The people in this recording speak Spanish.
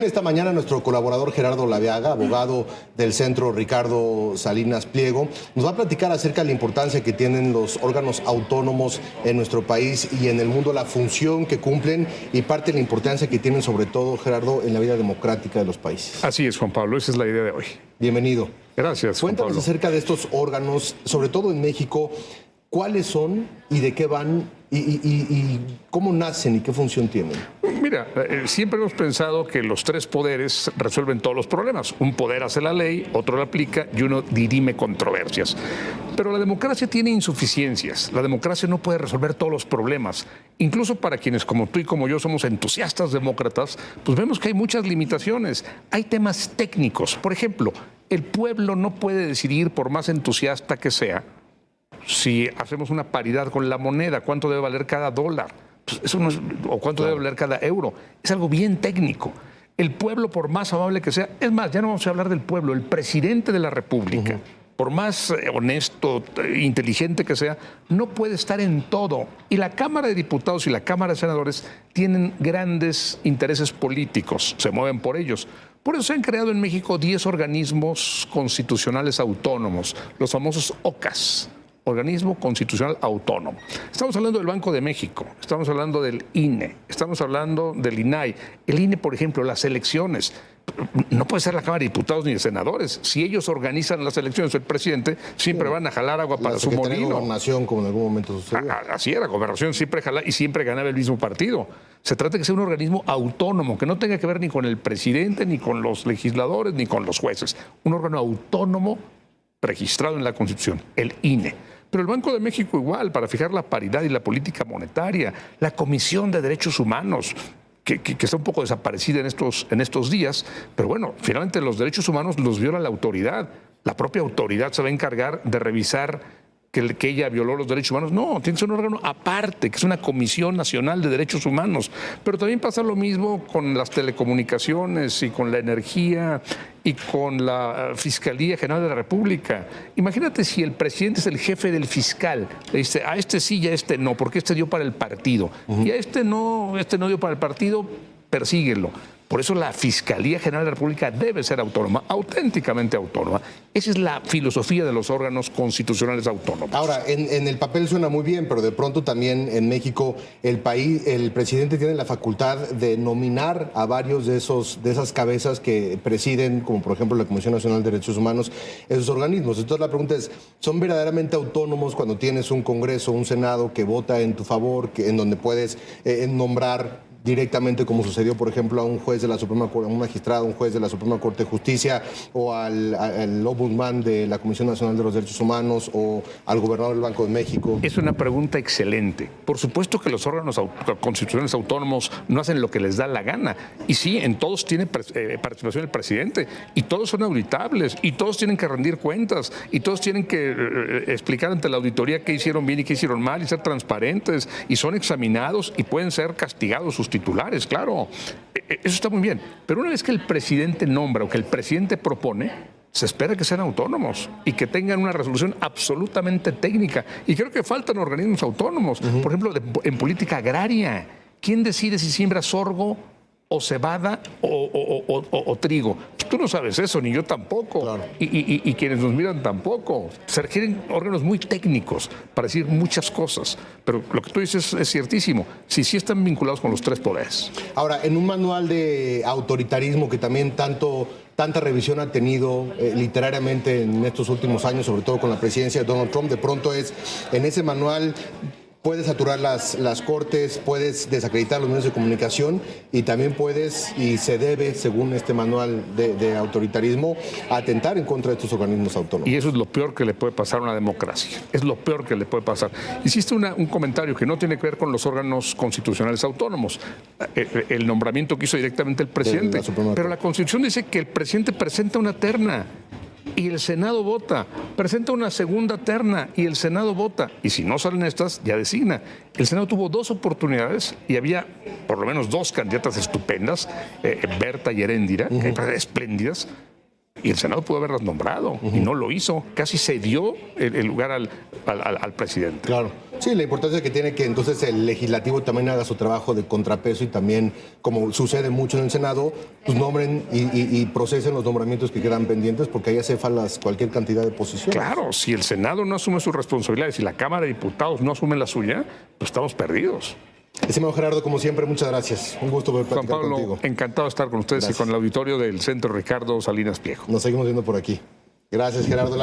Esta mañana nuestro colaborador Gerardo Laveaga, abogado del Centro Ricardo Salinas Pliego, nos va a platicar acerca de la importancia que tienen los órganos autónomos en nuestro país y en el mundo, la función que cumplen y parte de la importancia que tienen sobre todo, Gerardo, en la vida democrática de los países. Así es, Juan Pablo, esa es la idea de hoy. Bienvenido. Gracias, Juan Cuéntanos Pablo. acerca de estos órganos, sobre todo en México, cuáles son y de qué van y cómo nacen y qué función tienen. Mira, siempre hemos pensado que los tres poderes resuelven todos los problemas. Un poder hace la ley, otro la aplica y uno dirime controversias. Pero la democracia tiene insuficiencias. La democracia no puede resolver todos los problemas. Incluso para quienes como tú y como yo somos entusiastas demócratas, pues vemos que hay muchas limitaciones. Hay temas técnicos. Por ejemplo, el pueblo no puede decidir, por más entusiasta que sea, si hacemos una paridad con la moneda, cuánto debe valer cada dólar. Eso no es, o cuánto debe valer cada euro. Es algo bien técnico. El pueblo, por más amable que sea, es más, ya no vamos a hablar del pueblo, el presidente de la República, por más honesto, inteligente que sea, no puede estar en todo. Y la Cámara de Diputados y la Cámara de Senadores tienen grandes intereses políticos, se mueven por ellos. Por eso se han creado en México 10 organismos constitucionales autónomos, los famosos OCAS. Organismo Constitucional Autónomo. Estamos hablando del Banco de México, estamos hablando del INE, estamos hablando del INAI. El INE, por ejemplo, las elecciones. No puede ser la Cámara de Diputados ni de Senadores. Si ellos organizan las elecciones, el presidente siempre van a jalar agua para su molino. La Gobernación, como en algún momento sucedió. Así era, Gobernación siempre jalaba y siempre ganaba el mismo partido. Se trata de que sea un organismo autónomo, que no tenga que ver ni con el presidente, ni con los legisladores, ni con los jueces. Un órgano autónomo registrado en la Constitución, el INE. Pero el Banco de México igual, para fijar la paridad y la política monetaria, la Comisión de Derechos Humanos, que está un poco desaparecida en estos días, pero bueno, finalmente los derechos humanos los viola la autoridad. La propia autoridad se va a encargar de revisar que ella violó los derechos humanos. No, tiene que ser un órgano aparte, que es una Comisión Nacional de Derechos Humanos. Pero también pasa lo mismo con las telecomunicaciones y con la energía y con la Fiscalía General de la República. Imagínate si el presidente es el jefe del fiscal. Le dice, a este sí y a este no, porque este dio para el partido. Y a este no dio para el partido, persíguelo. Por eso la Fiscalía General de la República debe ser autónoma, auténticamente autónoma. Esa es la filosofía de los órganos constitucionales autónomos. Ahora, en el papel suena muy bien, pero de pronto también en México el presidente tiene la facultad de nominar a varios de esas cabezas que presiden, como por ejemplo la Comisión Nacional de Derechos Humanos, esos organismos. Entonces la pregunta es, ¿son verdaderamente autónomos cuando tienes un Congreso, un Senado que vota en tu favor, en donde puedes nombrar directamente, como sucedió, por ejemplo, a un juez de la Suprema Corte, a un magistrado, un juez de la Suprema Corte de Justicia, o al ombudsman de la Comisión Nacional de los Derechos Humanos, o al gobernador del Banco de México? Es una pregunta excelente. Por supuesto que los órganos constitucionales autónomos no hacen lo que les da la gana. Y sí, en todos tiene participación el presidente, y todos son auditables, y todos tienen que rendir cuentas, y todos tienen que explicar ante la auditoría qué hicieron bien y qué hicieron mal, y ser transparentes, y son examinados, y pueden ser castigados sus titulares, claro. Eso está muy bien. Pero una vez que el presidente nombra o que el presidente propone, se espera que sean autónomos y que tengan una resolución absolutamente técnica. Y creo que faltan organismos autónomos. Por ejemplo, en política agraria. ¿Quién decide si siembra sorgo o cebada o trigo? Tú no sabes eso, ni yo tampoco. Claro. Y quienes nos miran tampoco. Se requieren órganos muy técnicos para decir muchas cosas. Pero lo que tú dices es ciertísimo. Sí están vinculados con los tres poderes. Ahora, en un manual de autoritarismo que también tanta revisión ha tenido literariamente en estos últimos años, sobre todo con la presidencia de Donald Trump, de pronto en ese manual puedes saturar las cortes, puedes desacreditar los medios de comunicación y también puedes, y se debe, según este manual de autoritarismo, atentar en contra de estos organismos autónomos. Y eso es lo peor que le puede pasar a una democracia. Es lo peor que le puede pasar. Hiciste un comentario que no tiene que ver con los órganos constitucionales autónomos. El nombramiento que hizo directamente el presidente. Pero la Constitución dice que el presidente presenta una terna y el Senado vota, presenta una segunda terna y el Senado vota, y si no salen estas, ya designa. El Senado tuvo 2 oportunidades y había por lo menos 2 candidatas estupendas, Berta y Heréndira, espléndidas, Y el Senado pudo haberlas nombrado y no lo hizo. Casi cedió el lugar al presidente. Claro. Sí, la importancia que tiene que entonces el legislativo también haga su trabajo de contrapeso y también, como sucede mucho en el Senado, pues nombren y procesen los nombramientos que quedan pendientes, porque ahí hace cualquier cantidad de posiciones. Claro, si el Senado no asume sus responsabilidades y la Cámara de Diputados no asume la suya, pues estamos perdidos. Estimado Gerardo, como siempre, muchas gracias. Un gusto poder Juan platicar Pablo, contigo. encantado de estar con ustedes y con el auditorio del Centro Ricardo Salinas Pliego. Nos seguimos viendo por aquí. Gracias, Gerardo.